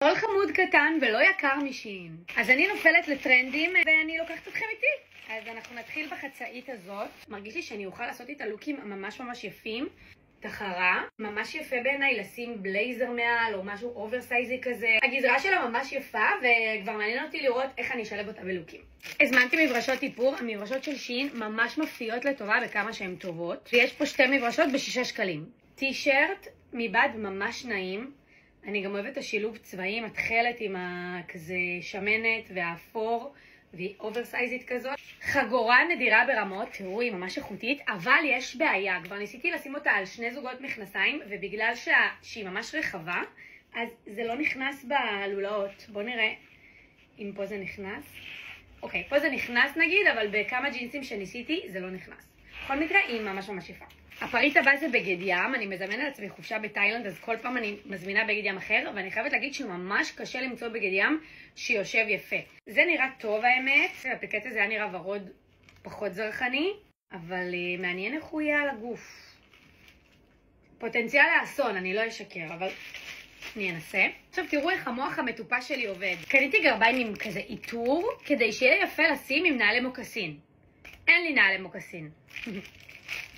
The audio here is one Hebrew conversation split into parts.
כל חמוד קטן ולא יקר משין. אז אני נופלת לטרנדים ואני לוקחת אתכם איתי. אז אנחנו נתחיל בחצאית הזאת. מרגיש לי שאני אוכל לעשות איתה לוקים ממש ממש יפים. תחרה, ממש יפה בעיניי לשים בלייזר מעל או משהו אוברסייזי כזה. הגזרה שלה ממש יפה וכבר מעניין אותי לראות איך אני אשלב אותה בלוקים. הזמנתי מברשות איפור, המברשות של שין ממש מפתיעות לטובה בכמה שהן טובות. ויש פה 2 מברשות ב6 שקלים. טישרט מבד ממש נעים. אני גם אוהבת את השילוב צבעים, התחלת עם כזה שמנת והאפור והיא אוברסייזית כזאת. חגורה נדירה ברמות, תראו היא ממש איכותית, אבל יש בעיה. כבר ניסיתי לשים אותה על 2 זוגות מכנסיים ובגלל שהיא ממש רחבה, אז זה לא נכנס בלולאות. בואו נראה אם פה זה נכנס. אוקיי, פה זה נכנס נגיד, אבל בכמה ג'ינסים שניסיתי זה לא נכנס. בכל מקרה היא ממש ממש יפה. הפריט הבא זה בגד ים, אני מזמנת לעצמי חופשה בתאילנד, אז כל פעם אני מזמינה בגד ים אחר, ואני חייבת להגיד שממש קשה למצוא בגד ים שיושב יפה. זה נראה טוב האמת, הפליקט הזה היה נראה ורוד פחות זרחני, אבל מעניין איך הוא יהיה על הגוף. פוטנציאל האסון, אני לא אשקר, אבל אני אנסה. עכשיו תראו איך המוח המטופש שלי עובד. קניתי גרביים עם כזה איתור, כדי שיהיה יפה לשים עם נעלי מוקסין. אין לי נעלי מוקסין.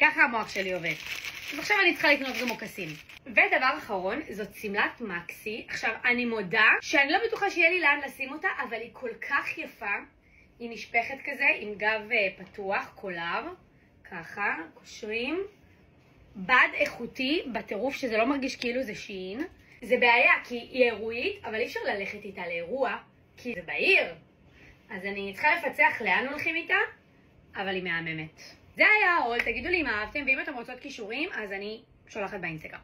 ככה המוח שלי עובד. אז עכשיו אני צריכה לקנות גם מוקסין. ודבר אחרון, זאת סמלת מקסי. עכשיו, אני מודה שאני לא בטוחה שיהיה לי לאן לשים אותה, אבל היא כל כך יפה. היא נשפכת כזה, עם גב פתוח, קולר. ככה, קושרים. בד איכותי, בטירוף שזה לא מרגיש כאילו זה שין. זה בעיה, כי היא אירועית, אבל אי אפשר ללכת איתה לאירוע, כי זה בעיר. אז אני צריכה לפצח לאן הולכים איתה, אבל היא מהממת. זה היה ההול, תגידו לי אם אהבתם, ואם אתם רוצות קישורים, אז אני שולחת באינסטגרם.